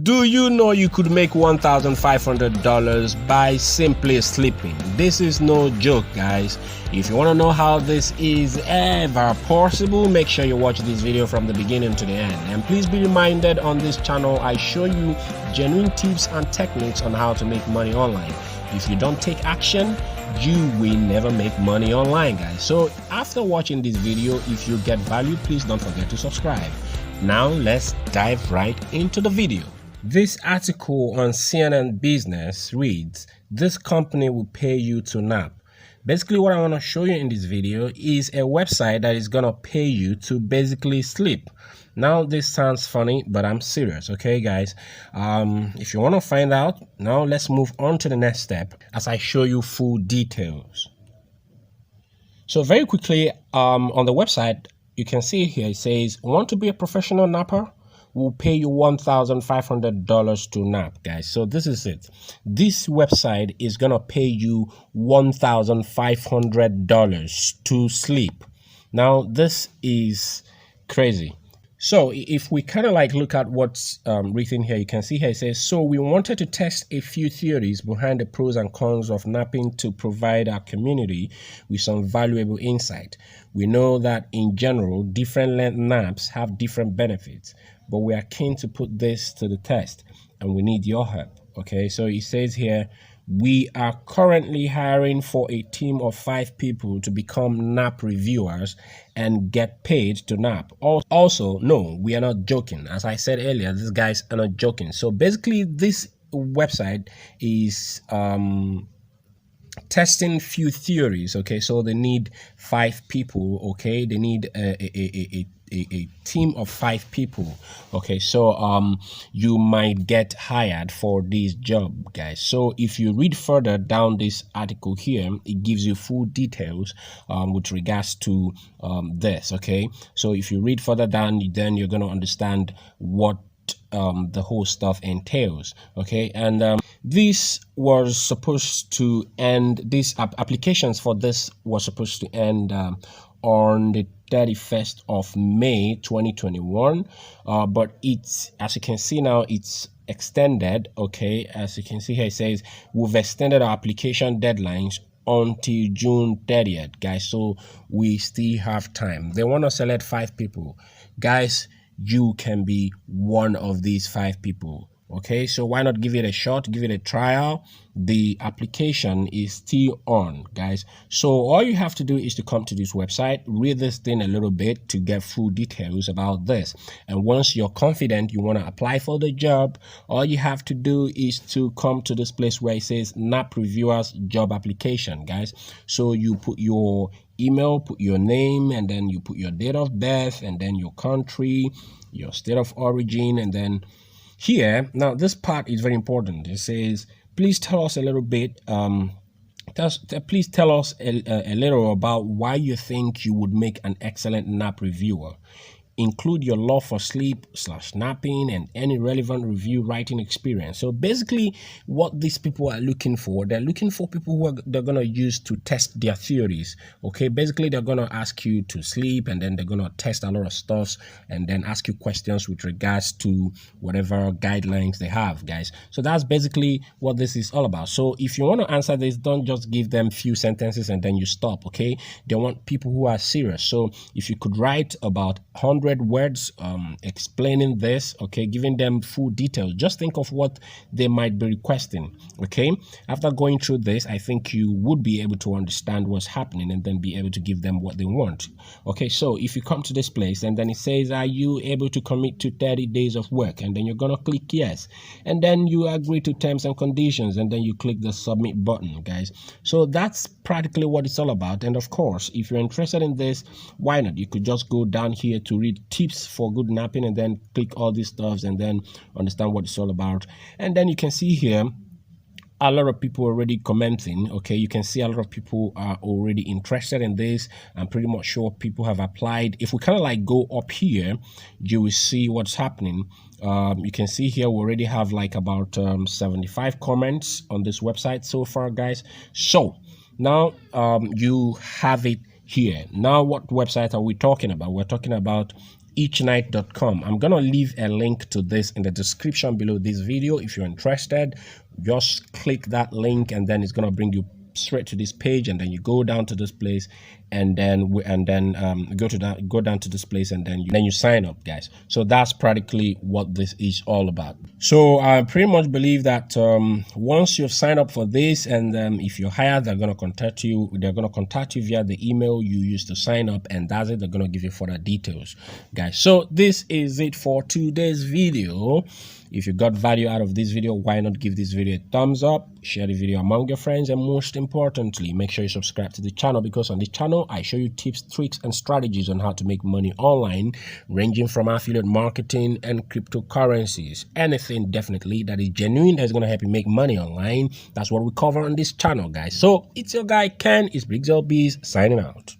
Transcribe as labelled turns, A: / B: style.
A: Do you know you could make $1,500 by simply sleeping? This is no joke, guys. If you want to know how this is ever possible, make sure you watch this video from the beginning to the end. And please be reminded, on this channel I show you genuine tips and techniques on how to make money online. If you don't take action, you will never make money online, guys. So after watching this video, if you get value, please don't forget to subscribe. Now let's dive right into the video. This article on CNN Business reads, "This company will pay you to nap." Basically, what I want to show you in this video is a website that is going to pay you to basically sleep. Now, this sounds funny, but I'm serious, okay, guys? If you want to find out, now let's move on to the next step as I show you full details. So very quickly, on the website, you can see here, it says, "Want to be a professional napper? We'll pay you $1,500 to nap," guys. So this is it. This website is gonna pay you $1,500 to sleep. Now this is crazy. So if we kind of like look at what's written here, you can see here it says, "So we wanted to test a few theories behind the pros and cons of napping to provide our community with some valuable insight. We know that in general, different length naps have different benefits, but we are keen to put this to the test and we need your help." Okay, so it says here, "We are currently hiring for a team of 5 people to become nap reviewers and get paid to nap." Also, no, we are not joking. As I said earlier, these guys are not joking. So basically, this website is testing few theories. Okay, so they need 5 people. Okay, they need a team of 5 people. Okay, so you might get hired for this job, guys. So if you read further down this article here, it gives you full details with regards to this. Okay, so if you read further down, then you're going to understand what the whole stuff entails. Okay, and this was supposed to end, these applications for this was supposed to end on the 31st of May 2021, but it's, as you can see now, it's extended. Okay, as you can see here, it says we've extended our application deadlines until June 30th, guys. So we still have time. They want to select 5 people, guys. You can be one of these 5 people. Okay, so why not give it a shot, give it a trial? The application is still on, guys. So all you have to do is to come to this website, read this thing a little bit to get full details about this. And once you're confident you want to apply for the job, all you have to do is to come to this place where it says Nap Reviewers Job Application, guys. So you put your email, put your name, and then you put your date of birth, and then your country, your state of origin, and then here, now this part is very important. It says, "Please tell us a little bit, please tell us a little about why you think you would make an excellent nap reviewer. Include your love for sleep/napping and any relevant review writing experience." So basically what these people are looking for, they're looking for people who they're going to use to test their theories. Okay, basically they're going to ask you to sleep, and then they're going to test a lot of stuff and then ask you questions with regards to whatever guidelines they have, guys. So that's basically what this is all about. So if you want to answer this, don't just give them few sentences and then you stop. Okay, they want people who are serious. So if you could write about 100 words explaining this, okay, giving them full details, just think of what they might be requesting. Okay, after going through this, I think you would be able to understand what's happening and then be able to give them what they want. Okay, so if you come to this place and then it says, "Are you able to commit to 30 days of work?" and then you're gonna click yes, and then you agree to terms and conditions, and then you click the submit button, guys. So that's practically what it's all about. And of course, if you're interested in this, why not? You could just go down here to read tips for good napping and then click all these stuffs and then understand what it's all about. And then you can see here a lot of people already commenting. Okay, you can see a lot of people are already interested in this. I'm pretty much sure people have applied. If we kind of like go up here, you will see what's happening. You can see here we already have like about 75 comments on this website so far, guys. So now you have it here. Now what website are we talking about? We're talking about eachnight.com. I'm gonna leave a link to this in the description below this video. If you're interested, just click that link and then it's gonna bring you straight to this page, and then you go down to this place, and then go down to this place, and then you sign up, guys. So that's practically what this is all about. So I pretty much believe that once you've signed up for this, and if you're hired, they're going to contact you. They're going to contact you via the email you used to sign up, and that's it. They're going to give you further details, guys. So this is it for today's video. If you got value out of this video, why not give this video a thumbs up, share the video among your friends, and most importantly, make sure you subscribe to the channel, because on this channel I show you tips, tricks, and strategies on how to make money online, ranging from affiliate marketing and cryptocurrencies. Anything definitely that is genuine, that's going to help you make money online. That's what we cover on this channel, guys. So it's your guy Ken, it's Briggs LBs signing out.